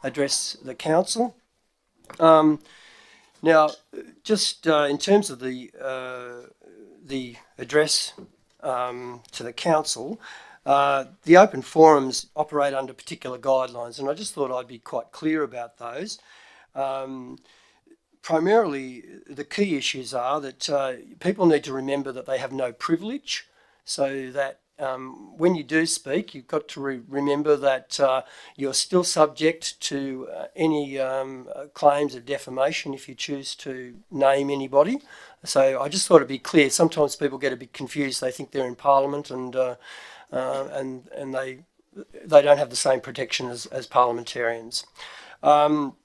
address the council. Now, just in terms of the address to the council, the open forums operate under particular guidelines, and I just thought I'd be quite clear about those. Primarily, the key issues are that people need to remember that they have no privilege, so that when you do speak, you've got to remember that you're still subject to any claims of defamation if you choose to name anybody. So I just thought it'd be clear. Sometimes people get a bit confused. They think they're in Parliament and they don't have the same protection as parliamentarians. I'm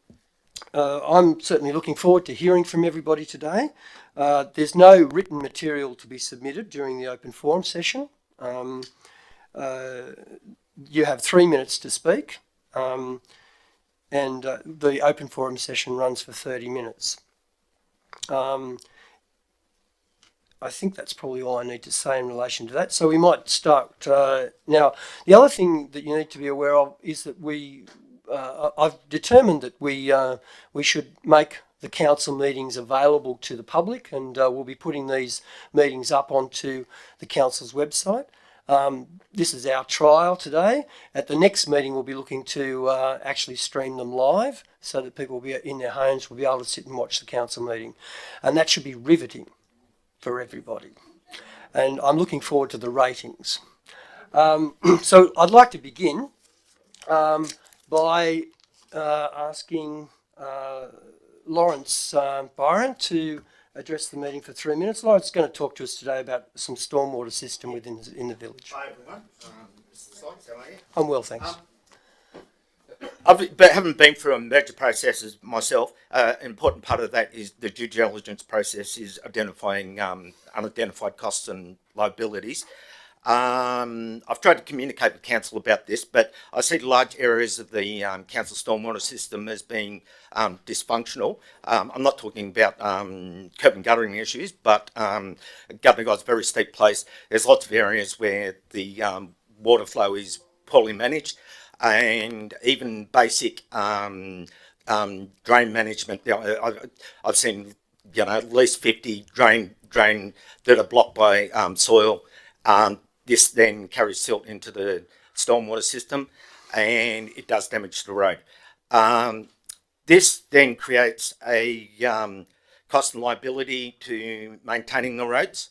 certainly looking forward to hearing from everybody today. There's no written material to be submitted during the open forum session. You have 3 minutes to speak, and the open forum session runs for 30 minutes. I think that's probably all I need to say in relation to that. So we might start now. The other thing that you need to be aware of is that I've determined that we should make the council meetings available to the public, and we'll be putting these meetings up onto the council's website. This is our trial today. At the next meeting, we'll be looking to actually stream them live so that people will be in their homes, will be able to sit and watch the council meeting. And that should be riveting for everybody. And I'm looking forward to the ratings. So I'd like to begin by asking Lawrence Byron to address the meeting for 3 minutes. Lawrence is going to talk to us today about some stormwater system in the village. Hi everyone, Mr. Sykes, how are you? I'm well, thanks. Haven't been through a merger process myself. An important part of that is the due diligence process is identifying unidentified costs and liabilities. I've tried to communicate with council about this, but I see large areas of the council stormwater system as being dysfunctional. I'm not talking about curb and guttering issues, but Governor Guy's a very steep place. There's lots of areas where the water flow is poorly managed, and even basic drain management. I've seen at least 50 drain that are blocked by soil. This then carries silt into the stormwater system, and it does damage to the road. This then creates a cost and liability to maintaining the roads.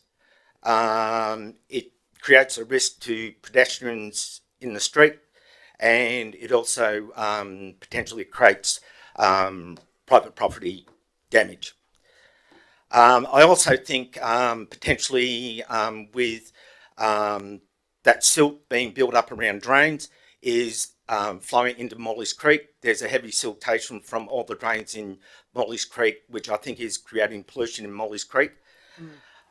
It creates a risk to pedestrians in the street, and it also potentially creates private property damage. I also think potentially with that silt being built up around drains is flowing into Molly's Creek. There's a heavy siltation from all the drains in Molly's Creek, which I think is creating pollution in Molly's Creek.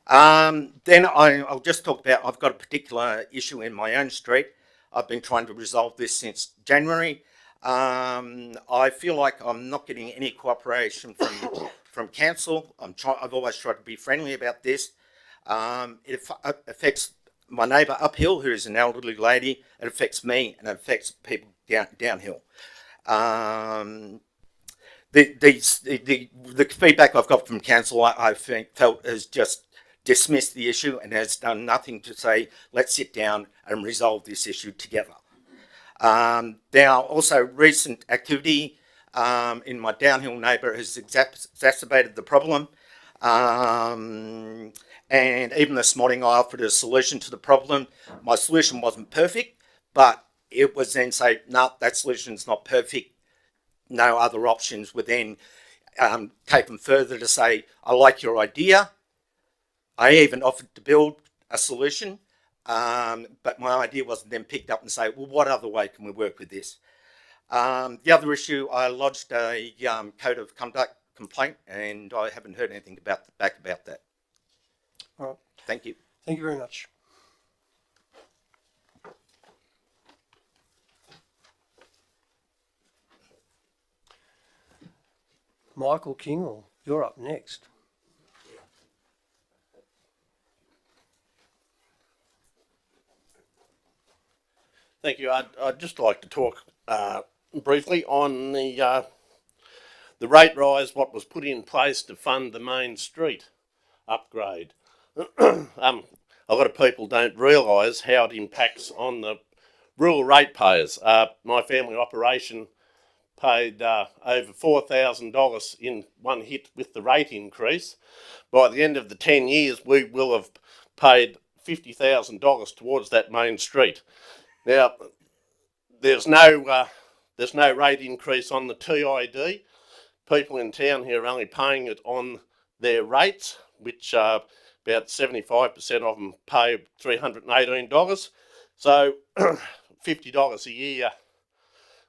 Then I'll just talk about, I've got a particular issue in my own street. I've been trying to resolve this since January. I feel like I'm not getting any cooperation from council. I've always tried to be friendly about this. It affects my neighbour uphill, who is an elderly lady. It affects me, and it affects people downhill. The feedback I've got from council, I felt has just dismissed the issue and has done nothing to say, let's sit down and resolve this issue together. Now, also recent activity in my downhill neighbour has exacerbated the problem. And even this morning I offered a solution to the problem. My solution wasn't perfect, but it was then say, no, that solution's not perfect. No other options were then taken further to say, I like your idea. I even offered to build a solution, but my idea wasn't then picked up and say, well, what other way can we work with this? The other issue, I lodged a code of conduct complaint, and I haven't heard anything back about that. All right. Thank you. Thank you very much. Michael Kingle, you're up next. Thank you. I'd just like to talk briefly on the rate rise, what was put in place to fund the main street upgrade. A lot of people don't realise how it impacts on the rural ratepayers. My family operation paid over $4,000 in one hit with the rate increase. By the end of the 10 years, we will have paid $50,000 towards that main street. Now, there's no rate increase on the TID. People in town here are only paying it on their rates, which about 75% of them pay $318. So $50 a year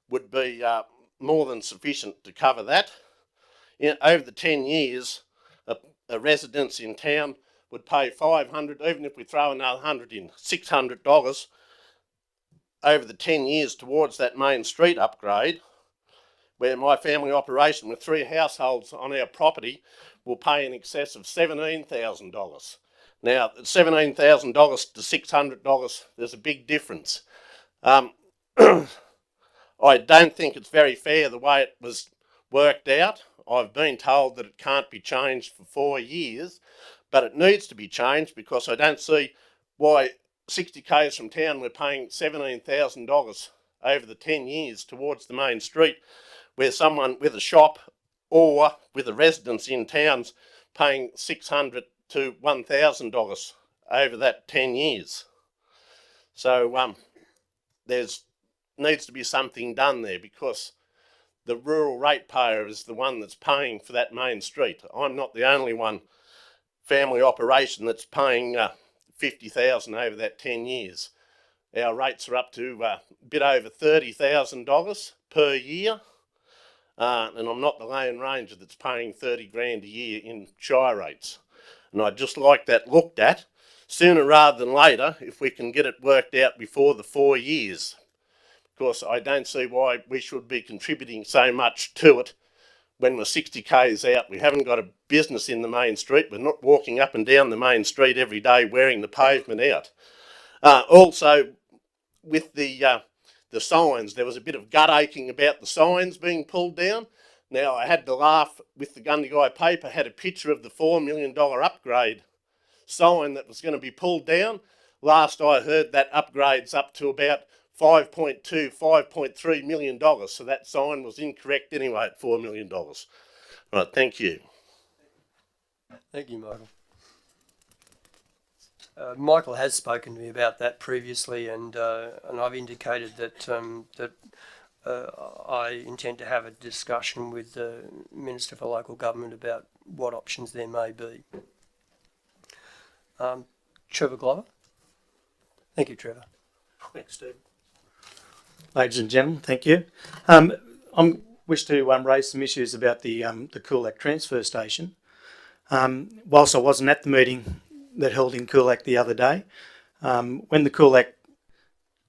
would be more than sufficient to cover that. Over the 10 years, a residence in town would pay $500, even if we throw another $100 in, $600 over the 10 years towards that main street upgrade, where my family operation with 3 households on our property will pay in excess of $17,000. Now, $17,000 to $600, there's a big difference. I don't think it's very fair the way it was worked out. I've been told that it can't be changed for 4 years, but it needs to be changed because I don't see why 60 k's from town we're paying $17,000 over the 10 years towards the main street, where someone with a shop or with a residence in town's paying $600 to $1,000 over that 10 years. So there's needs to be something done there, because the rural ratepayer is the one that's paying for that main street. I'm not the only one family operation that's paying $50,000 over that 10 years. Our rates are up to a bit over $30,000 per year, and I'm not the Lone Ranger that's paying 30 grand a year in shire rates. And I'd just like that looked at sooner rather than later, if we can get it worked out before the 4 years. Because I don't see why we should be contributing so much to it when we're 60 k's out. We haven't got a business in the main street. We're not walking up and down the main street every day wearing the pavement out. Also, with the signs, there was a bit of gut aching about the signs being pulled down. Now, I had to laugh with the Gundagai paper, had a picture of the $4 million upgrade sign that was going to be pulled down. Last I heard, that upgrade's up to about $5.2, $5.3 million. So that sign was incorrect anyway at $4 million. Right, thank you. Thank you, Michael. Michael has spoken to me about that previously, and I've indicated that I intend to have a discussion with the Minister for Local Government about what options there may be. Trevor Glover. Thank you, Trevor. Thanks, Steve. Ladies and gentlemen, thank you. I wish to raise some issues about the Coolac transfer station. Whilst I wasn't at the meeting that held in Coolac the other day, when the Coolac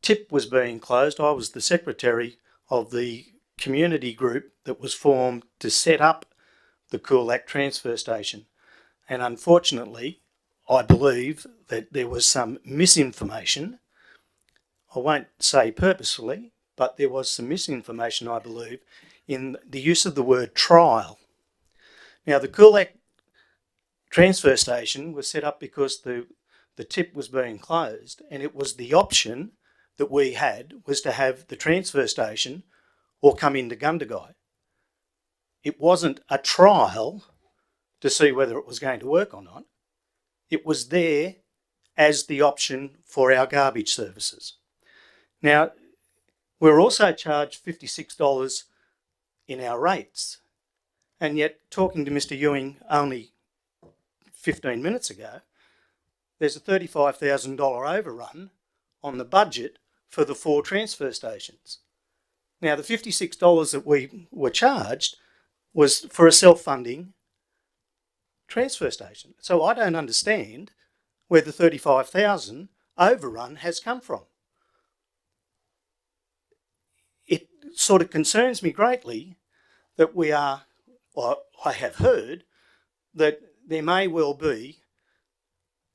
tip was being closed, I was the secretary of the community group that was formed to set up the Coolac transfer station. And unfortunately, I believe that there was some misinformation. I won't say purposefully, but there was some misinformation, I believe, in the use of the word trial. Now, the Coolac transfer station was set up because the tip was being closed, and it was the option that we had was to have the transfer station or come into Gundagai. It wasn't a trial to see whether it was going to work or not. It was there as the option for our garbage services. Now, we're also charged $56 in our rates, and yet talking to Mr. Ewing only 15 minutes ago, there's a $35,000 overrun on the budget for the 4 transfer stations. Now, the $56 that we were charged was for a self-funding transfer station. So I don't understand where the $35,000 overrun has come from. It sort of concerns me greatly that we are, or I have heard, that there may well be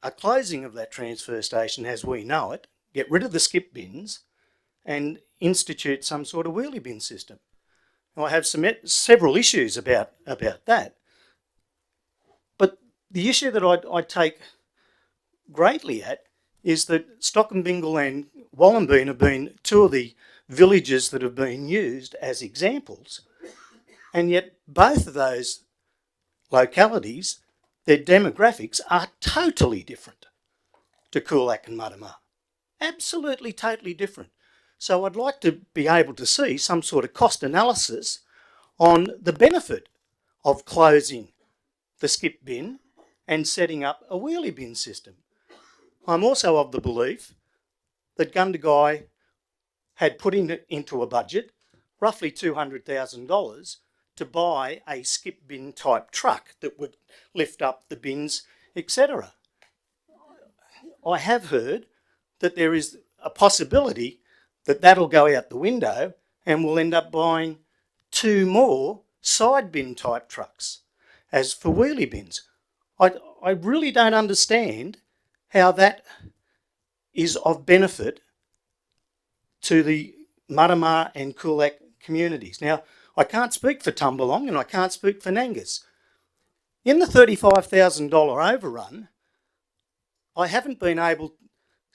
a closing of that transfer station as we know it, get rid of the skip bins, and institute some sort of wheelie bin system. Now, I have several issues about that. But the issue that I take greatly at is that Stockenbingle and Wallenbean have been two of the villages that have been used as examples, and yet both of those localities, their demographics are totally different to Coolac and Muddamar. Absolutely totally different. So I'd like to be able to see some sort of cost analysis on the benefit of closing the skip bin and setting up a wheelie bin system. I'm also of the belief that Gundagai had put into a budget roughly $200,000 to buy a skip bin type truck that would lift up the bins, etc. I have heard that there is a possibility that that'll go out the window and we'll end up buying 2 more side bin type trucks as for wheelie bins. I really don't understand how that is of benefit to the Muddamar and Coolac communities. Now, I can't speak for Tumbalong and I can't speak for Nangus. In the $35,000 overrun, I haven't been able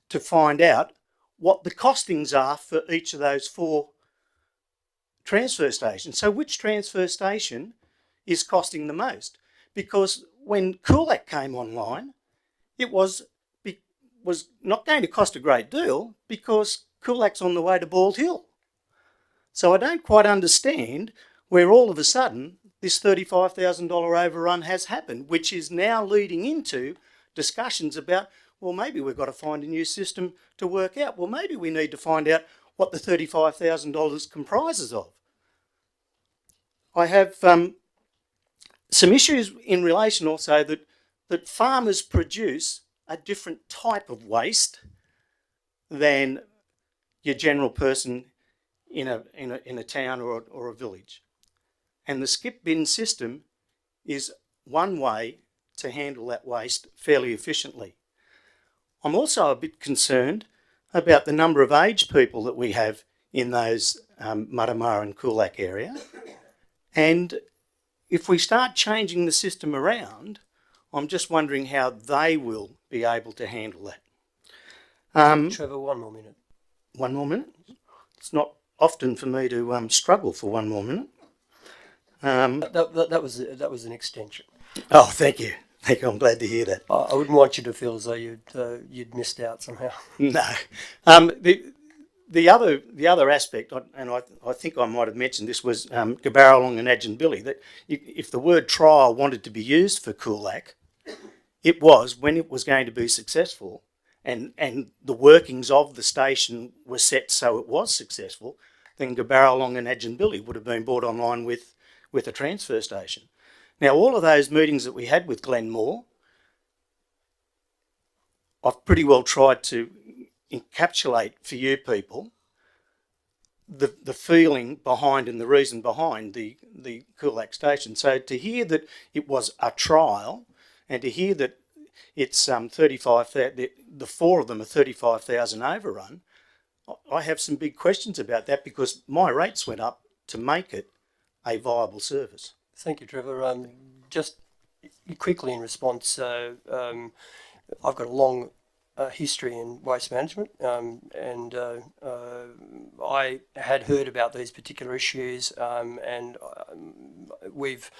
to find out what the costings are for each of those 4 transfer stations. So which transfer station is costing the most? Because when Coolac came online, it was not going to cost a great deal because Coolac's on the way to Bald Hill. So I don't quite understand where all of a sudden this $35,000 overrun has happened, which is now leading into discussions about, well, maybe we've got to find a new system to work out. Well, maybe we need to find out what the $35,000 comprises of. I have some issues in relation also that farmers produce a different type of waste than your general person in a town or a village. And the skip bin system is one way to handle that waste fairly efficiently. I'm also a bit concerned about the number of aged people that we have in those Muddamar and Coolac area. And if we start changing the system around, I'm just wondering how they will be able to handle that. Trevor, 1 more minute. 1 more minute? It's not often for me to struggle for 1 more minute. That was an extension. Oh, thank you. Thank you. I'm glad to hear that. I wouldn't want you to feel as though you'd missed out somehow. No. The other aspect, and I think I might have mentioned this, was Gabarralong and Adjinbilly, that if the word trial wanted to be used for Coolac, it was when it was going to be successful and the workings of the station were set so it was successful, then Gabarralong and Adjinbilly would have been brought online with a transfer station. Now, all of those meetings that we had with Glenmore, I've pretty well tried to encapsulate for you people the feeling behind and the reason behind the Coolac station. So to hear that it was a trial and to hear that it's 35,000, the 4 of them are 35,000 overrun, I have some big questions about that because my rates went up to make it a viable service. Thank you, Trevor. Just quickly in response, I've got a long history in waste management, and I had heard about these particular issues, and we've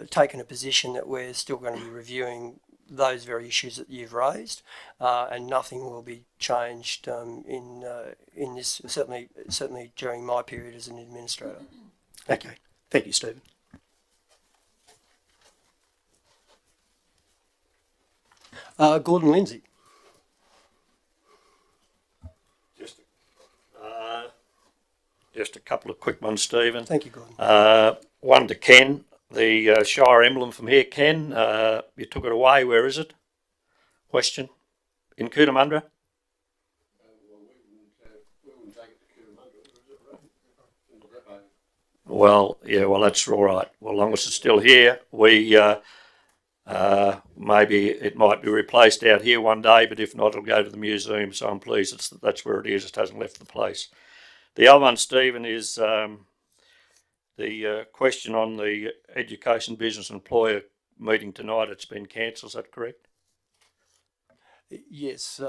taken a position that we're still going to be reviewing those very issues that you've raised, and nothing will be changed in this, certainly during my period as an administrator. Okay, thank you, Stephen. Gordon Lindsay. Just a couple of quick ones, Stephen. Thank you, Gordon. One to Ken, the Shire emblem from here. Ken, you took it away. Where is it? Question. In COOTAMUNDRA? Well, yeah, well, that's all right. Well, as long as it's still here, we maybe it might be replaced out here one day, but if not, it'll go to the museum. So I'm pleased that's where it is. It hasn't left the place. The other one, Stephen, is the question on the education business employer meeting tonight. It's been cancelled, is that correct? Yes,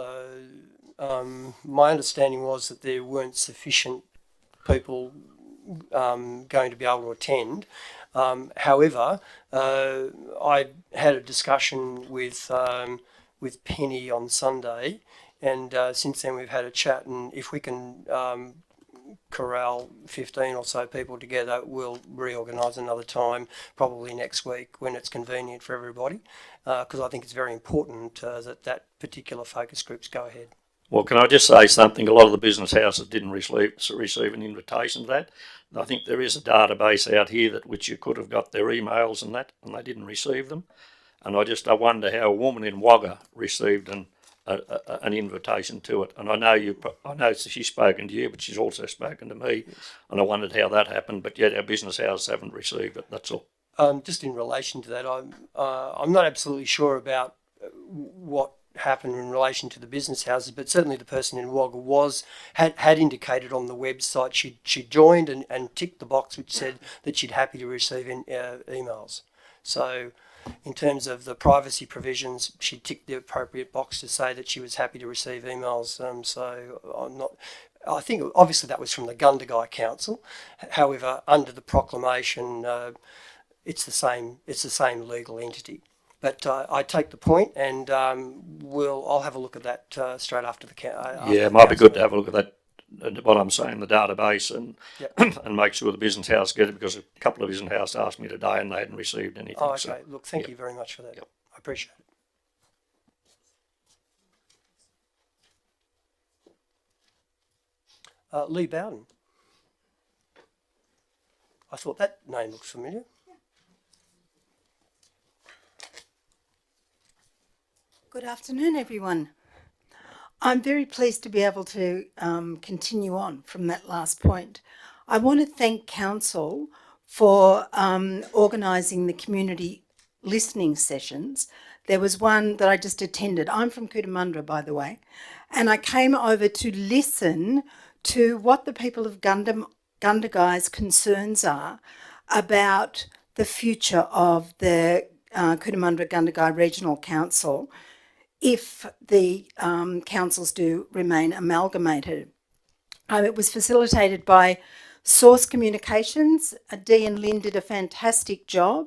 my understanding was that there weren't sufficient people going to be able to attend. However, I had a discussion with Penny on Sunday, and since then we've had a chat, and if we can corral 15 or so people together, we'll reorganise another time, probably next week when it's convenient for everybody, because I think it's very important that particular focus groups go ahead. Well, can I just say something? A lot of the business houses didn't receive an invitation to that. I think there is a database out here that which you could have got their emails and that, and they didn't receive them. And I wonder how a woman in Wagga received an invitation to it. And I know she's spoken to you, but she's also spoken to me. Yes. And I wondered how that happened. But yet our business houses haven't received it. That's all. Just in relation to that, I'm not absolutely sure about what happened in relation to the business houses, but certainly the person in Wagga had indicated on the website she joined and ticked the box which said that she'd happy to receive emails. So in terms of the privacy provisions, she ticked the appropriate box to say that she was happy to receive emails. I think obviously that was from the Gundagai Council. However, under the proclamation, it's the same legal entity. But I take the point, and I'll have a look at that straight after the council. Yeah, it might be good to have a look at that. What I'm saying, the database, and Yep. and make sure the business house get it, because a couple of business houses asked me today and they hadn't received anything. Oh, okay. So, Look, thank you very much for that. Yep. I appreciate it. Lee Bowden. I thought that name looks familiar. Good afternoon, everyone. I'm very pleased to be able to continue on from that last point. I want to thank Council for organising the community listening sessions. There was one that I just attended. I'm from COOTAMUNDRA, by the way, and I came over to listen to what the people of Gundagai's concerns are about the future of the COOTAMUNDRA-GUNDAGAI Regional Council if the councils do remain amalgamated. It was facilitated by Source Communications. Dee and Lynn did a fantastic job.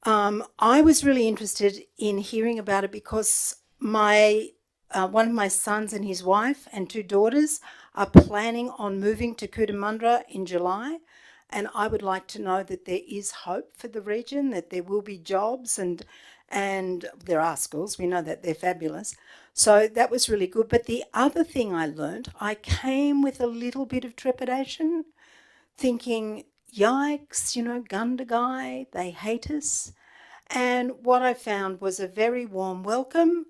I was really interested in hearing about it because one of my sons and his wife and 2 daughters are planning on moving to Cootamundra in July, and I would like to know that there is hope for the region, that there will be jobs, and there are schools. We know that they're fabulous. So that was really good. But the other thing I learned, I came with a little bit of trepidation, thinking, yikes, Gundagai, they hate us. And what I found was a very warm welcome,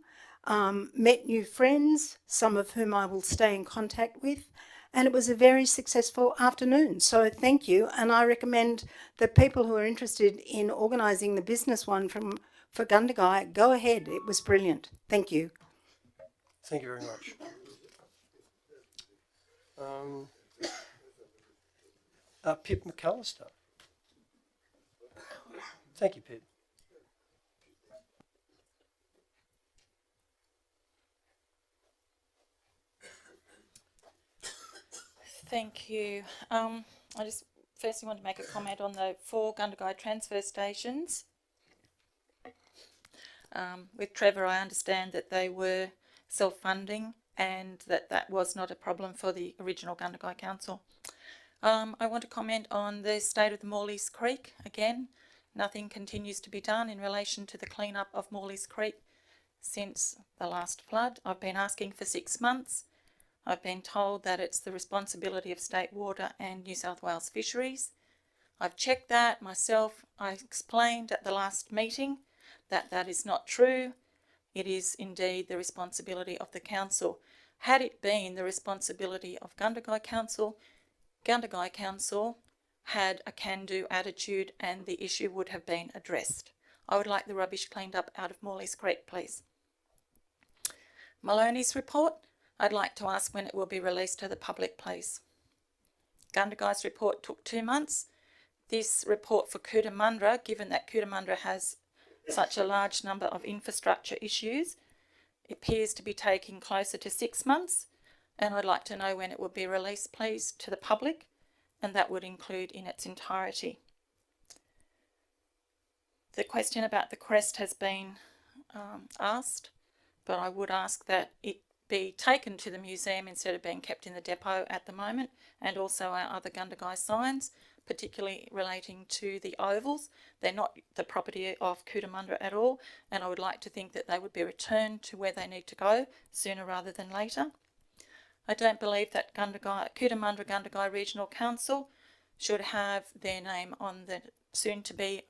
met new friends, some of whom I will stay in contact with, and it was a very successful afternoon. So thank you, and I recommend that people who are interested in organising the business one for Gundagai, go ahead. It was brilliant. Thank you. Thank you very much. Pip McAllister. Thank you, Pip. Thank you. I just firstly want to make a comment on the 4 Gundagai transfer stations. With Trevor, I understand that they were self-funding and that was not a problem for the original Gundagai Council. I want to comment on the state of the Morleys Creek. Again, nothing continues to be done in relation to the clean-up of Morleys Creek since the last flood. I've been asking for 6 months. I've been told that it's the responsibility of State Water and New South Wales Fisheries. I've checked that myself. I explained at the last meeting that that is not true. It is indeed the responsibility of the council. Had it been the responsibility of Gundagai Council had a can-do attitude and the issue would have been addressed. I would like the rubbish cleaned up out of Morleys Creek, please. Maloney's report, I'd like to ask when it will be released to the public, please. Gundagai's report took 2 months. This report for Cootamundra, given that Cootamundra has such a large number of infrastructure issues, appears to be taking closer to 6 months, and I'd like to know when it will be released, please, to the public, and that would include in its entirety. The question about the crest has been asked, but I would ask that it be taken to the museum instead of being kept in the depot at the moment, and also our other Gundagai signs, particularly relating to the ovals. They're not the property of Cootamundra at all, and I would like to think that they would be returned to where they need to go sooner rather than later. I don't believe that Cootamundra-Gundagai Regional Council should have their name on the soon-to-be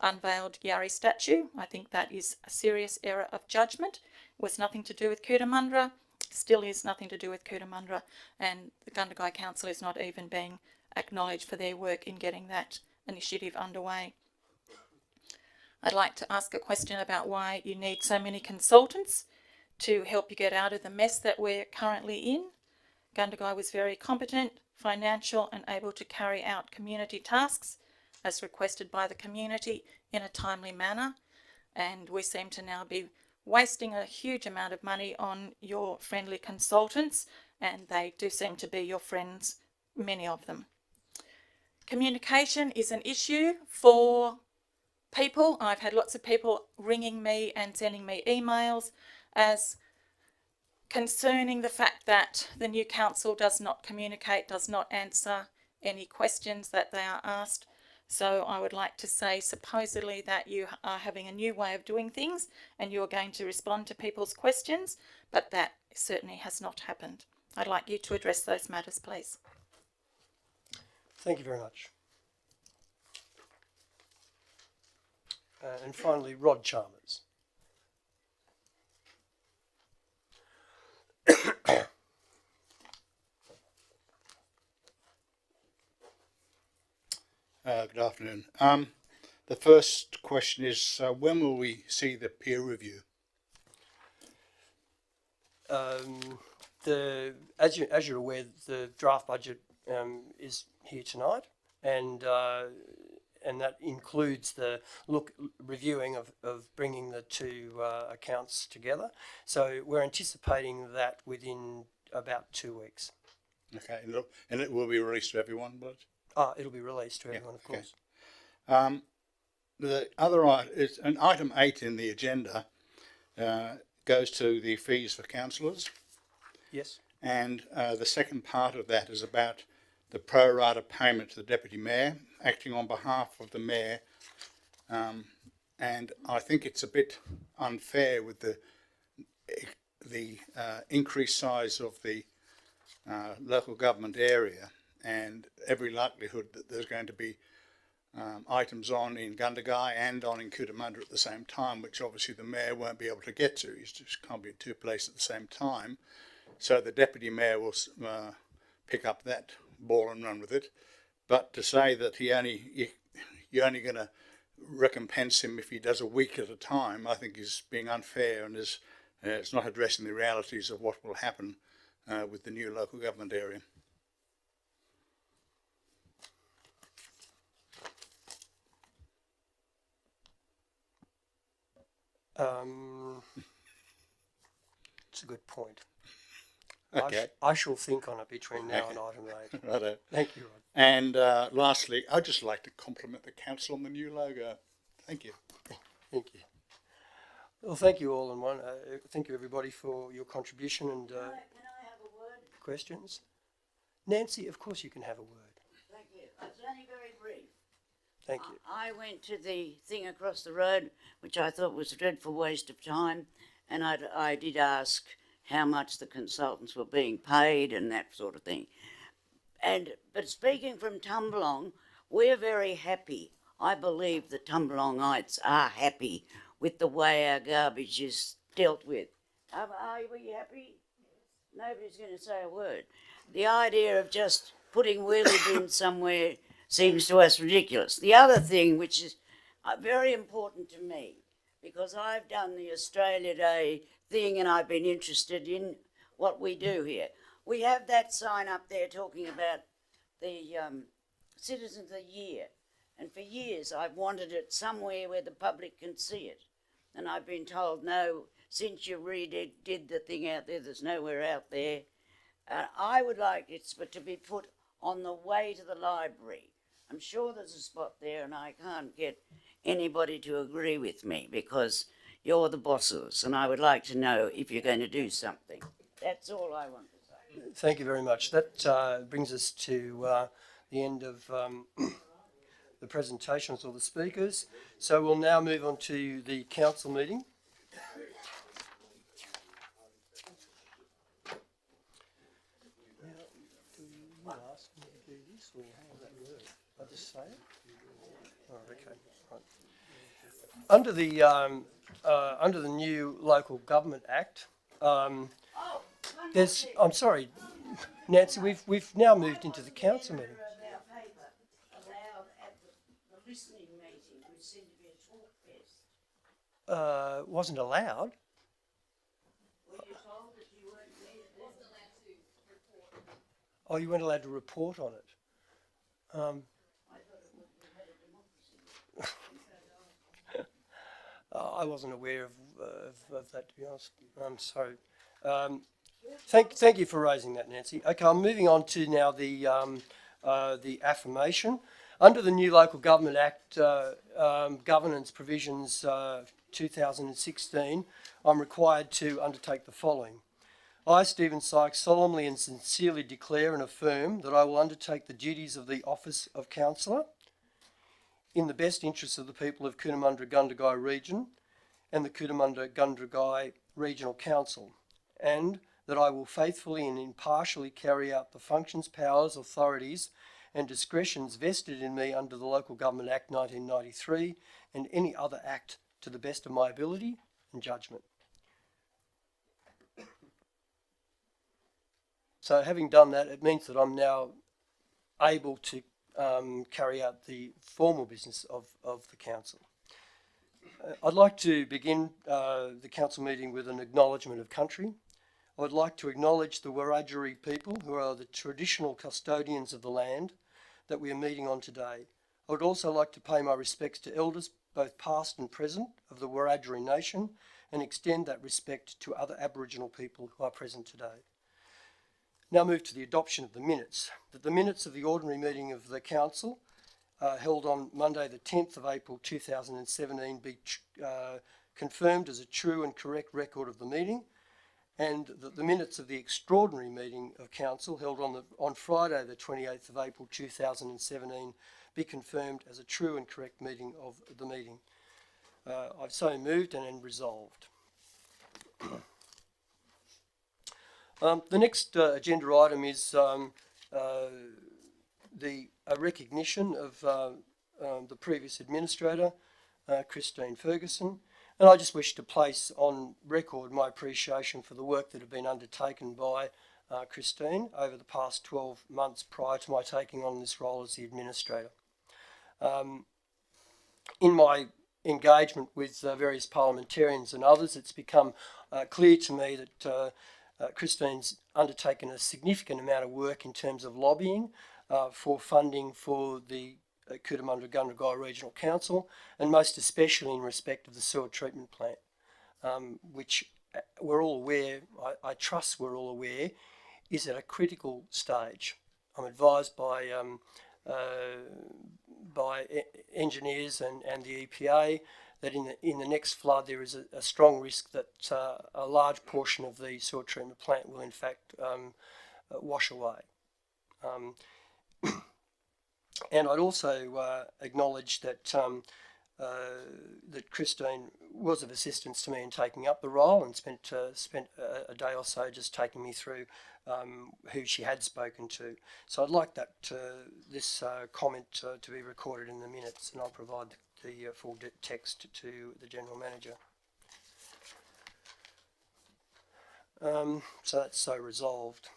unveiled Yarri statue. I think that is a serious error of judgment. It was nothing to do with Cootamundra, still is nothing to do with Cootamundra, and the Gundagai Council is not even being acknowledged for their work in getting that initiative underway. I'd like to ask a question about why you need so many consultants to help you get out of the mess that we're currently in. Gundagai was very competent, financial, and able to carry out community tasks as requested by the community in a timely manner, and we seem to now be wasting a huge amount of money on your friendly consultants, and they do seem to be your friends, many of them. Communication is an issue for people. I've had lots of people ringing me and sending me emails as concerning the fact that the new council does not communicate, does not answer any questions that they are asked. So I would like to say supposedly that you are having a new way of doing things and you are going to respond to people's questions, but that certainly has not happened. I'd like you to address those matters, please. Thank you very much. And finally, Rod Chalmers. Good afternoon. The first question is, when will we see the peer review? As you're aware, the draft budget is here tonight, and that includes the reviewing of bringing the two accounts together. So we're anticipating that within about 2 weeks. Okay, and it will be released to everyone, but It'll be released to everyone, of course. the other is an item 8 in the agenda goes to the fees for councillors. Yes. And the second part of that is about the pro rata payment to the Deputy Mayor, acting on behalf of the Mayor. And I think it's a bit unfair with the increased size of the local government area, and every likelihood that there's going to be items on in Gundagai and on in Cootamundra at the same time, which obviously the Mayor won't be able to get to. He just can't be in two places at the same time. So the Deputy Mayor will pick up that ball and run with it. But to say that you're only going to recompense him if he does a week at a time, I think is being unfair, and it's not addressing the realities of what will happen with the new local government area. It's a good point. Okay. I shall think on it between now and item 8. Righto. Thank you, Rod. And lastly, I'd just like to compliment the council on the new logo. Thank you. Thank you. Well, thank you all in one. Thank you everybody for your contribution and Can I have a word? questions. Nancy, of course you can have a word. Thank you. It's only very brief. Thank you. I went to the thing across the road, which I thought was a dreadful waste of time, and I did ask how much the consultants were being paid and that sort of thing. But speaking from Tumbalong, we're very happy. I believe the Tumbalongites are happy with the way our garbage is dealt with. Are we happy? Nobody's going to say a word. The idea of just putting wheelie bins somewhere seems to us ridiculous. The other thing, which is very important to me, because I've done the Australia Day thing and I've been interested in what we do here. We have that sign up there talking about the Citizen of the Year. And for years I've wanted it somewhere where the public can see it. And I've been told, no, since you did the thing out there, there's nowhere out there. I would like it to be put on the way to the library. I'm sure there's a spot there, and I can't get anybody to agree with me because you're the bosses, and I would like to know if you're going to do something. That's all I want to say. Thank you very much. That brings us to the end of the presentations of the speakers. So we'll now move on to the council meeting. I just say it? Oh, okay. Right. Under the new Local Government Act, there's. I'm sorry, Nancy. We've now moved into the council meeting. Allowed at the listening meeting, which seemed to be a talk fest. Wasn't allowed. Were you told that you weren't allowed to report? Oh, you weren't allowed to report on it. I thought we had a democracy. I wasn't aware of that, to be honest. I'm sorry. Thank you for raising that, Nancy. Okay, I'm moving on to now the affirmation. Under the new Local Government Act Governance Provisions 2016, I'm required to undertake the following. I, Stephen Sykes, solemnly and sincerely declare and affirm that I will undertake the duties of the office of councillor in the best interests of the people of COOTAMUNDRA-GUNDAGAI region and the COOTAMUNDRA-GUNDAGAI Regional Council, and that I will faithfully and impartially carry out the functions, powers, authorities and discretions vested in me under the Local Government Act 1993 and any other act to the best of my ability and judgment. So having done that, it means that I'm now able to carry out the formal business of the council. I'd like to begin the council meeting with an acknowledgement of country. I would like to acknowledge the Wiradjuri people who are the traditional custodians of the land that we are meeting on today. I would also like to pay my respects to elders, both past and present, of the Wiradjuri nation and extend that respect to other Aboriginal people who are present today. Now move to the adoption of the minutes. That the minutes of the ordinary meeting of the council held on Monday the 10th of April 2017 be confirmed as a true and correct record of the meeting, and that the minutes of the extraordinary meeting of council held on Friday the 28th of April 2017 be confirmed as a true and correct meeting of the meeting. I've so moved and resolved. The next agenda item is a recognition of the previous administrator, Christine Ferguson, and I just wish to place on record my appreciation for the work that had been undertaken by Christine over the past 12 months prior to my taking on this role as the administrator. In my engagement with various parliamentarians and others, it's become clear to me that Christine's undertaken a significant amount of work in terms of lobbying for funding for the COOTAMUNDRA-GUNDAGAI Regional Council, and most especially in respect of the sewer treatment plant, which we're all aware, I trust we're all aware, is at a critical stage. I'm advised by engineers and the EPA that in the next flood there is a strong risk that a large portion of the sewer treatment plant will in fact wash away. And I'd also acknowledge that that Christine was of assistance to me in taking up the role, and spent a day or so just taking me through who she had spoken to. So I'd like that this comment to be recorded in the minutes, and I'll provide the full text to the General Manager. So that's so resolved.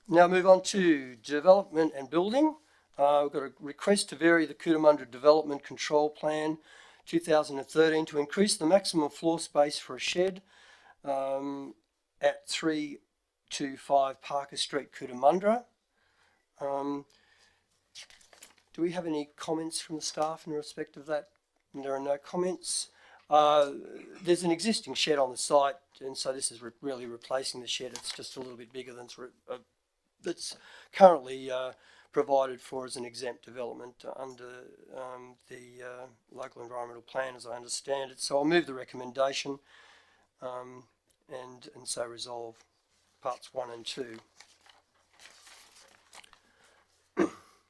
Now move on to development and building. We've got a request to vary the Cootamundra Development Control Plan 2013 to increase the maximum floor space for a shed at 325 Parker Street, Cootamundra. Do we have any comments from the staff in respect of that? And there are no comments. There's an existing shed on the site, and so this is really replacing the shed. It's just a little bit bigger than that's currently provided for as an exempt development under the local environmental plan, as I understand it. So I'll move the recommendation and so resolve parts 1 and 2.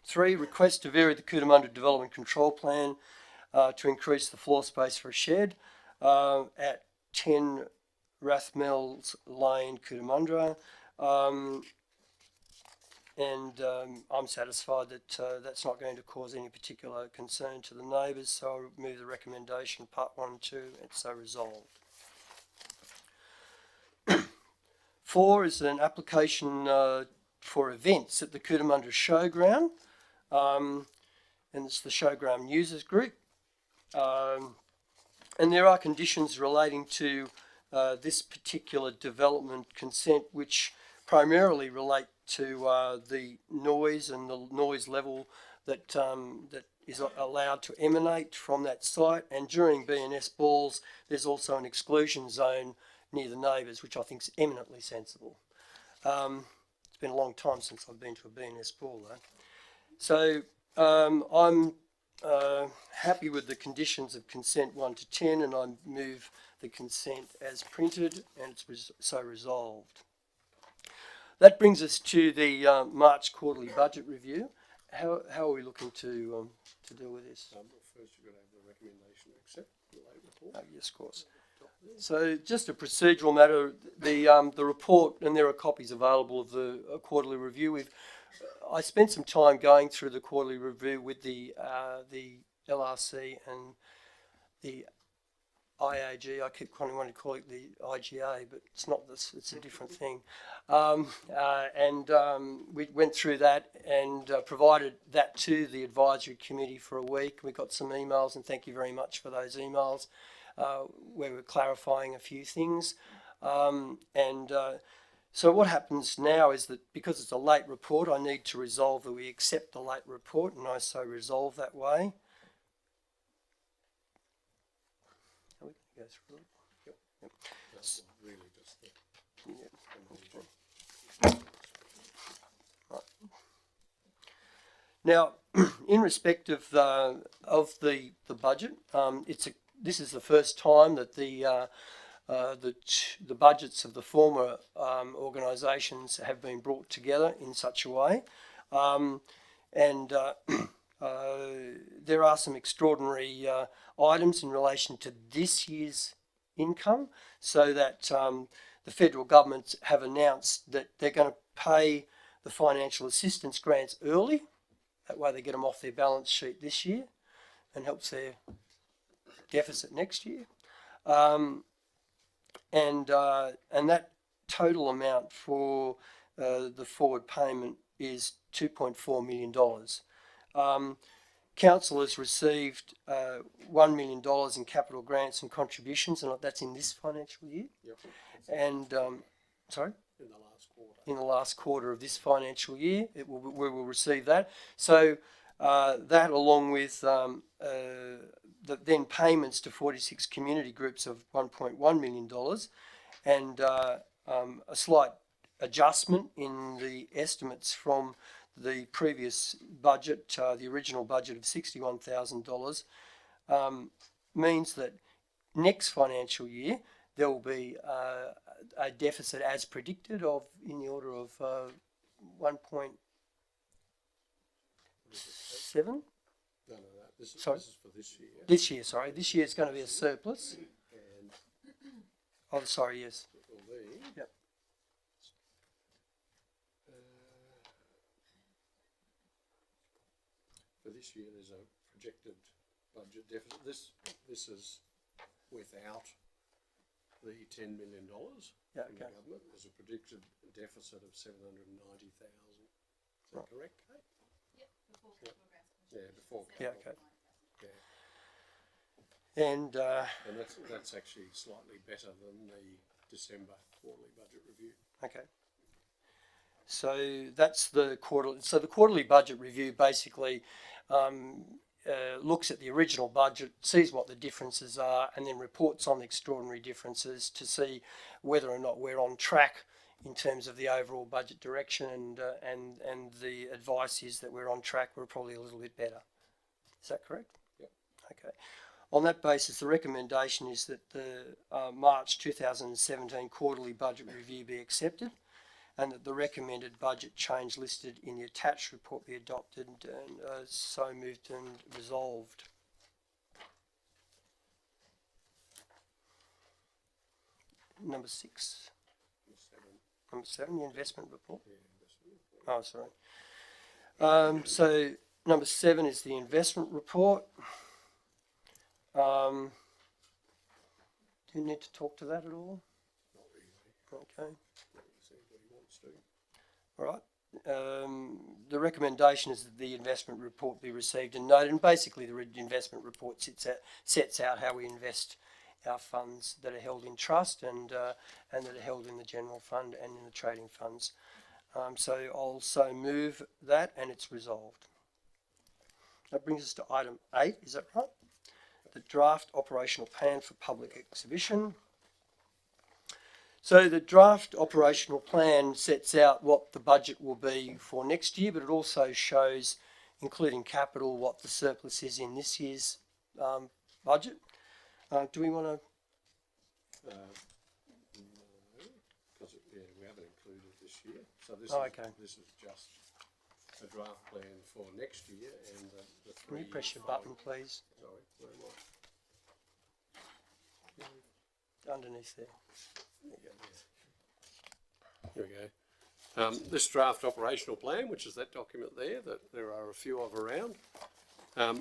3, request to vary the COOTAMUNDRA Development Control Plan to increase the floor space for a shed at 10 Rathmells Lane, COOTAMUNDRA. I'm satisfied that that's not going to cause any particular concern to the neighbours, so I'll move the recommendation, part 1 and 2, and so resolved. 4 is an application for events at the COOTAMUNDRA Showground, and it's the Showground Users Group. And there are conditions relating to this particular development consent which primarily relate to the noise and the noise level that that is allowed to emanate from that site. And during B&S balls, there's also an exclusion zone near the neighbours, which I think is eminently sensible. It's been a long time since I've been to a B&S ball though. So I'm happy with the conditions of consent 1 to 10, and I move the consent as printed, and it's so resolved. That brings us to the March quarterly budget review. How are we looking to deal with this? First, you're going to have the recommendation to accept the late report. Oh, yes, of course. So just a procedural matter, the report, and there are copies available of the quarterly review. I spent some time going through the quarterly review with the LRC and the IAG. I keep wanting to call it the IGA, but it's not this, it's a different thing. We went through that and provided that to the advisory committee for a week. We got some emails, and thank you very much for those emails, where we're clarifying a few things. So what happens now is that because it's a late report, I need to resolve that we accept the late report, and I so resolve that way. Are we going to go through it? Yep. Yep. That's really just the... Yep. Right. Now, in respect of the budget, this is the first time that the budgets of the former organisations have been brought together in such a way, there are some extraordinary items in relation to this year's income, so that the federal government have announced that they're going to pay the financial assistance grants early. That way they get them off their balance sheet this year and helps their deficit next year. And that total amount for the forward payment is $2.4 million. Council has received $1 million in capital grants and contributions, and that's in this financial year. Yep. And sorry? In the last quarter. In the last quarter of this financial year, we will receive that. So that, along with the then payments to 46 community groups of $1.1 million, and a slight adjustment in the estimates from the previous budget, the original budget of $61,000, means that next financial year there will be a deficit as predicted of in the order of 1.7. No. This is for this year. This year, sorry. This year is going to be a surplus. And Oh, sorry, yes. it will be... Yep. For this year, there's a projected budget deficit. This is without the $10 million from the government. There's a predicted deficit of $790,000. Is that correct, Kate? Yeah, before. Yeah, okay. Yeah. And that's actually slightly better than the December quarterly budget review. okay. So that's the quarterly. So the quarterly budget review basically looks at the original budget, sees what the differences are, and then reports on the extraordinary differences to see whether or not we're on track in terms of the overall budget direction. And the advice is that we're on track. We're probably a little bit better. Is that correct? Yep. Okay. On that basis, the recommendation is that the March 2017 quarterly budget review be accepted, and that the recommended budget change listed in the attached report be adopted, and so moved and resolved. Number 6. Number 7, the investment report. Oh, sorry. So number 7 is the investment report. Do you need to talk to that at all? Okay. All right. The recommendation is that the investment report be received and noted, and basically the investment report sets out how we invest our funds that are held in trust and that are held in the general fund and in the trading funds. So I'll so move that, and it's resolved. That brings us to item 8, is that right? The draft operational plan for public exhibition. So the draft operational plan sets out what the budget will be for next year, but it also shows, including capital, what the surplus is in this year's budget. Do we want to? No, because we haven't included this year. So this this is just a draft plan for next year, and the 3. Can you press your button, please? Sorry, where am I? Underneath there. Here we go. This draft operational plan, which is that document there that there are a few of around,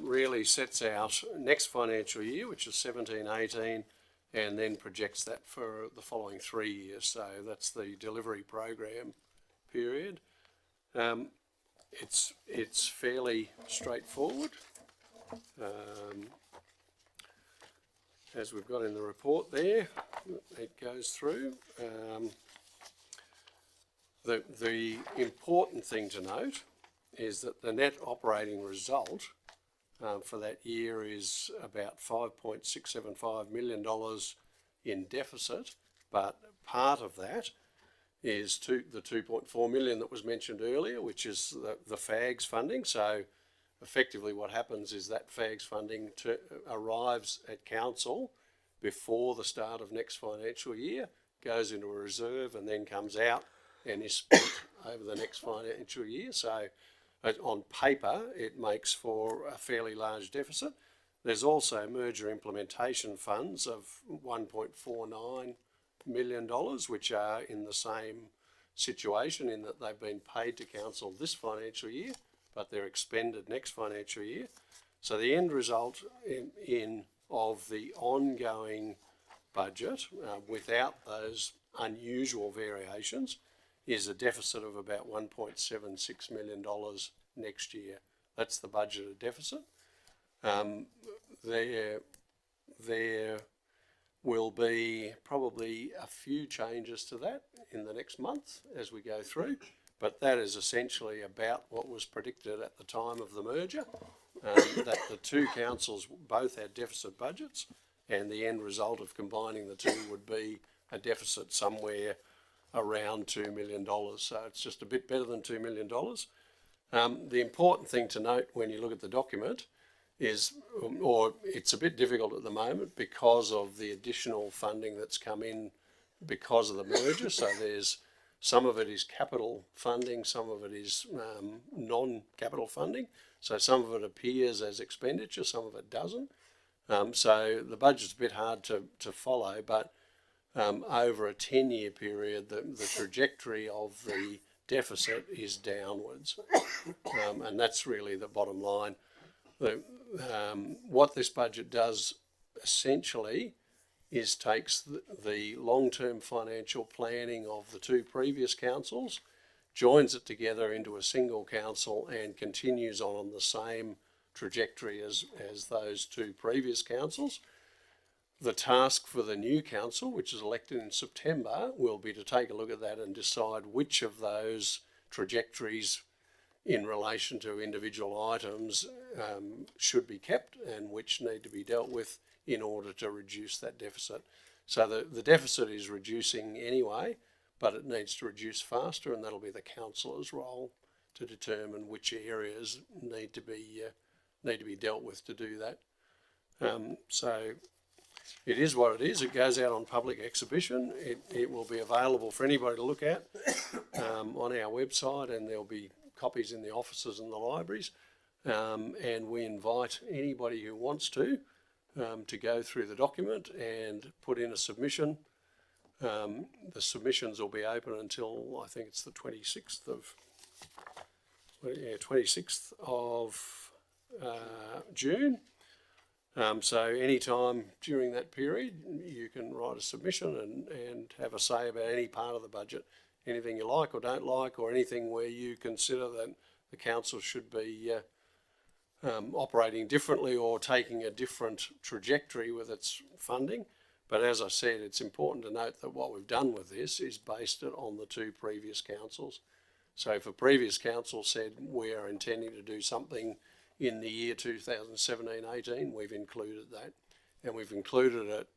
really sets out next financial year, which is 17-18, and then projects that for the following 3 years. So that's the delivery program period. It's fairly straightforward. As we've got in the report there, it goes through. The important thing to note is that the net operating result for that year is about $5.675 million in deficit, but part of that is the 2.4 million that was mentioned earlier, which is the FAGS funding. So effectively what happens is that FAGS funding arrives at council before the start of next financial year, goes into a reserve and then comes out and is spent over the next financial year. So on paper, it makes for a fairly large deficit. There's also merger implementation funds of $1.49 million, which are in the same situation in that they've been paid to council this financial year, but they're expended next financial year. So the end result of the ongoing budget, without those unusual variations, is a deficit of about $1.76 million next year. That's the budgeted deficit. There will be probably a few changes to that in the next month as we go through, but that is essentially about what was predicted at the time of the merger, that the two councils both had deficit budgets, and the end result of combining the two would be a deficit somewhere around $2 million. So it's just a bit better than $2 million. The important thing to note when you look at the document is, or it's a bit difficult at the moment because of the additional funding that's come in because of the merger. So there's some of it is capital funding, some of it is non-capital funding. So some of it appears as expenditure, some of it doesn't. So the budget's a bit hard to follow, but over a 10-year period, the trajectory of the deficit is downwards. And that's really the bottom line. What this budget does essentially is takes the long-term financial planning of the two previous councils, joins it together into a single council and continues on the same trajectory as those two previous councils. The task for the new council, which is elected in September, will be to take a look at that and decide which of those trajectories in relation to individual items should be kept and which need to be dealt with in order to reduce that deficit. So the deficit is reducing anyway, but it needs to reduce faster, and that'll be the councillor's role to determine which areas need to be dealt with to do that. So it is what it is. It goes out on public exhibition. It will be available for anybody to look at on our website, and there'll be copies in the offices and the libraries. And we invite anybody who wants to go through the document and put in a submission. The submissions will be open until, I think it's the 26th of June. So any time during that period, you can write a submission and have a say about any part of the budget, anything you like or don't like, or anything where you consider that the council should be operating differently or taking a different trajectory with its funding. But as I said, it's important to note that what we've done with this is based it on the two previous councils. So if a previous council said we are intending to do something in the year 2017-18, we've included that, and we've included it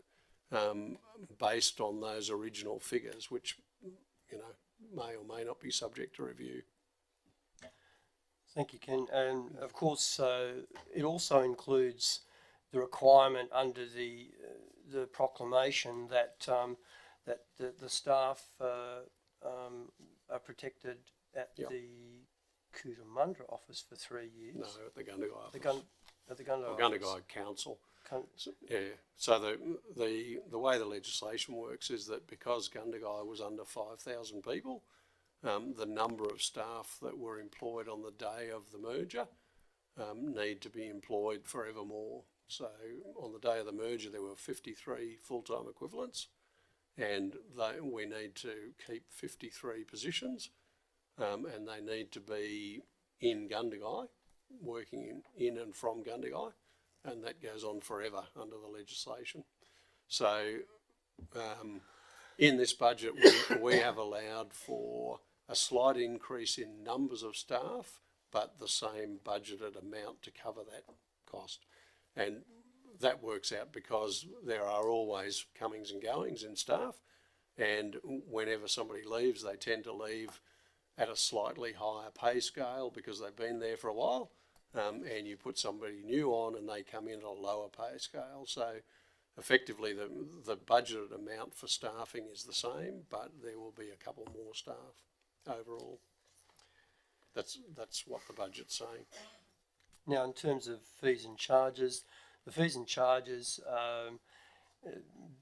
based on those original figures, which, you know, may or may not be subject to review. Thank you, Ken. And of course, it also includes the requirement under the proclamation that that the staff are protected at the COOTAMUNDRA office for 3 years. No, at the Gundagai office. At the Gundagai Gundagai Council. Yeah. So the way the legislation works is that because Gundagai was under 5,000 people, the number of staff that were employed on the day of the merger need to be employed forevermore. So on the day of the merger, there were 53 full-time equivalents, and we need to keep 53 positions, and they need to be in Gundagai, working in and from Gundagai, and that goes on forever under the legislation. So in this budget, we have allowed for a slight increase in numbers of staff, but the same budgeted amount to cover that cost. And that works out because there are always comings and goings in staff, and whenever somebody leaves, they tend to leave at a slightly higher pay scale because they've been there for a while, and you put somebody new on and they come in at a lower pay scale. So effectively the budgeted amount for staffing is the same, but there will be a couple more staff overall. That's what the budget's saying. Now, in terms of fees and charges, the fees and charges,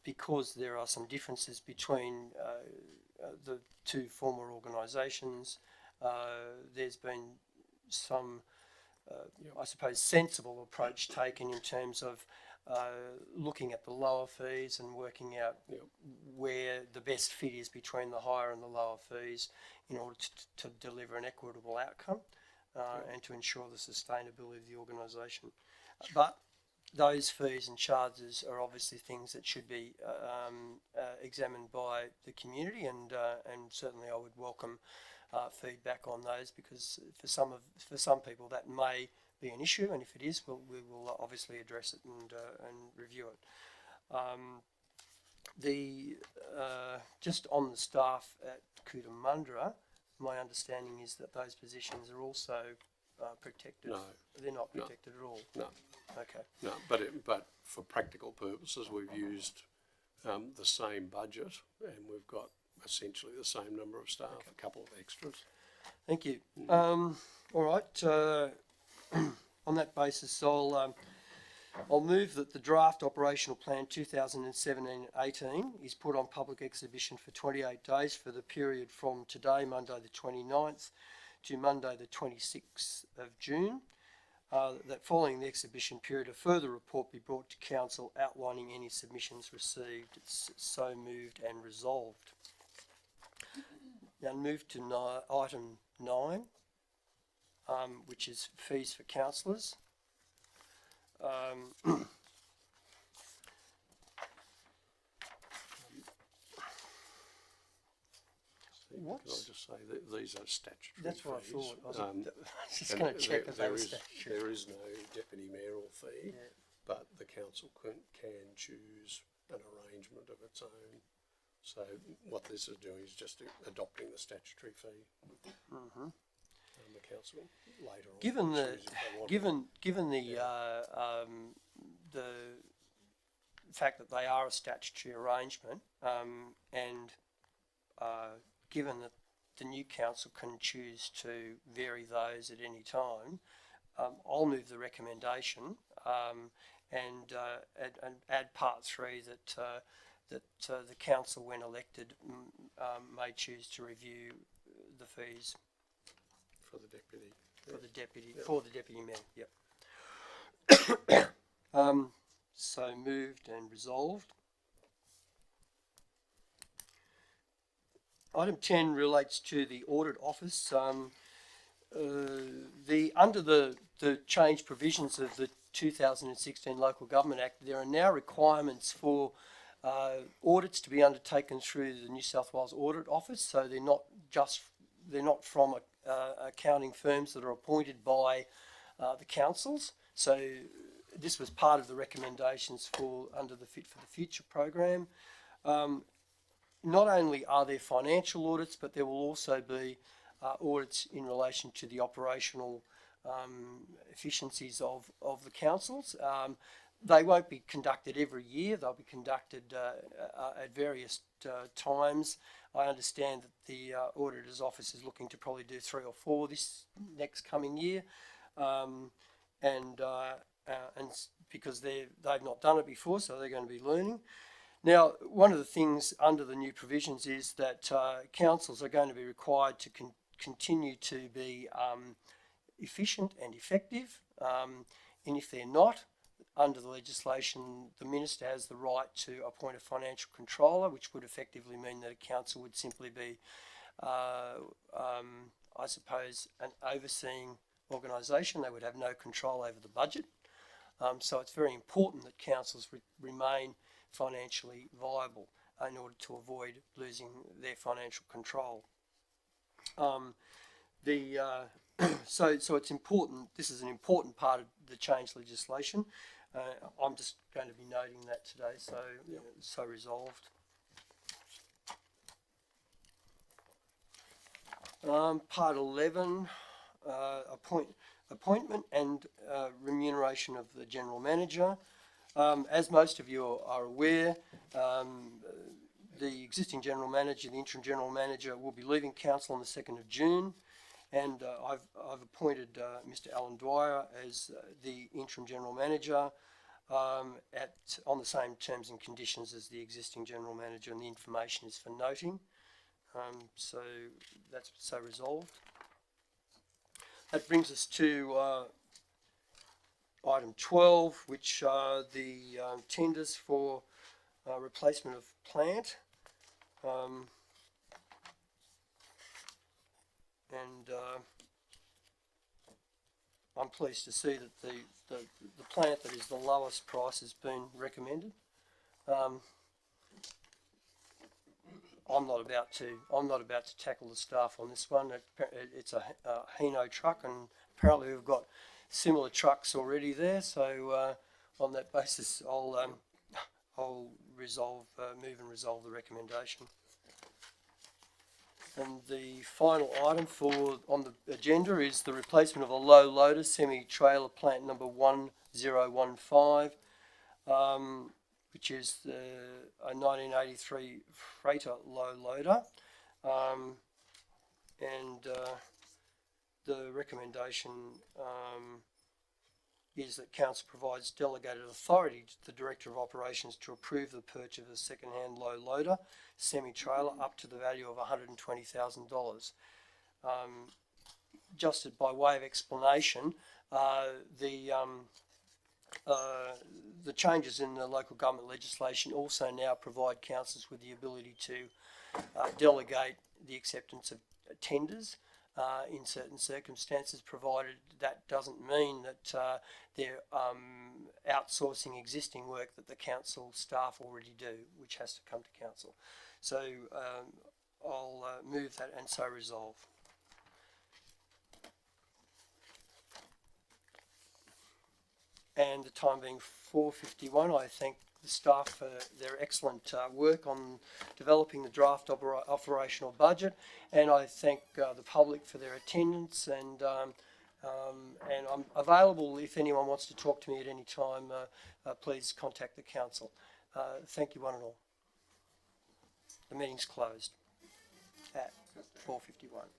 because there are some differences between the two former organisations, there's been some, I suppose, sensible approach taken in terms of looking at the lower fees and working out where the best fit is between the higher and the lower fees in order to deliver an equitable outcome and to ensure the sustainability of the organisation. But those fees and charges are obviously things that should be examined by the community, and certainly I would welcome feedback on those, because for some people that may be an issue, and if it is, we will obviously address it and review it. Just on the staff at Cootamundra, my understanding is that those positions are also protected. No, they're not protected at all. No. Okay. No, but for practical purposes, we've used the same budget, and we've got essentially the same number of staff, a couple of extras. Thank you. All right. On that basis, I'll move that the draft operational plan 2017-18 is put on public exhibition for 28 days for the period from today, Monday the 29th, to Monday the 26th of June. That following the exhibition period, a further report be brought to Council outlining any submissions received. It's so moved and resolved. Now move to item 9, which is fees for councillors. Can I just say that these are statutory That's what I fees. thought. I was just And going to check if they there were is- statutory. There is no deputy mayoral fee, Yeah. but the council can choose an arrangement of its own. So what this is doing is just adopting the statutory fee. And the council later on. Given can the choose if they want given the fact that they are a statutory arrangement, and given that the new council can choose to vary those at any time, I'll move the recommendation and add part 3 that the council, when elected, may choose to review the fees for the deputy. for the deputy mayor. Yep. So moved and resolved. Item 10 relates to the audit office. Under the change provisions of the 2016 Local Government Act, there are now requirements for audits to be undertaken through the New South Wales Audit Office. So they're not from accounting firms that are appointed by the councils. So this was part of the recommendations under the Fit for the Future program. Not only are there financial audits, but there will also be audits in relation to the operational efficiencies of the councils. They won't be conducted every year. They'll be conducted at various times. I understand that the Auditor's Office is looking to probably do 3 or 4 this next coming year, and because they've not done it before, so they're going to be learning. Now, one of the things under the new provisions is that councils are going to be required to continue to be efficient and effective, and if they're not, under the legislation, the Minister has the right to appoint a financial controller, which would effectively mean that a council would simply be, I suppose, an overseeing organisation. They would have no control over the budget. So it's very important that councils remain financially viable in order to avoid losing their financial control. So it's important. This is an important part of the change legislation. I'm just going to be noting that today. So resolved. Part 11, appointment and remuneration of the General Manager. As most of you are aware, the existing General Manager, the interim General Manager, will be leaving Council on the 2nd of June, and I've appointed Mr. Alan Dwyer as the interim General Manager on the same terms and conditions as the existing General Manager, and the information is for noting. So that's so resolved. That brings us to item 12, which are the tenders for replacement of plant. And I'm pleased to see that the plant that is the lowest price has been recommended. I'm not about to tackle the staff on this one. It's a Hino truck, and apparently we've got similar trucks already there. So on that basis, I'll move and resolve the recommendation. And the final item on the agenda is the replacement of a low loader semi-trailer plant number 1015, which is a 1983 freighter low loader. The recommendation is that Council provides delegated authority to the Director of Operations to approve the purchase of a second-hand low loader semi-trailer up to the value of $120,000. Just by way of explanation, the changes in the local government legislation also now provide councils with the ability to delegate the acceptance of tenders in certain circumstances, provided that doesn't mean that they're outsourcing existing work that the council staff already do, which has to come to council. So I'll move that and so resolve. And the time being 4:51, I thank the staff for their excellent work on developing the draft operational budget, and I thank the public for their attendance, and I'm available if anyone wants to talk to me at any time. Please contact the council. Thank you one and all. The meeting's closed at 4:51.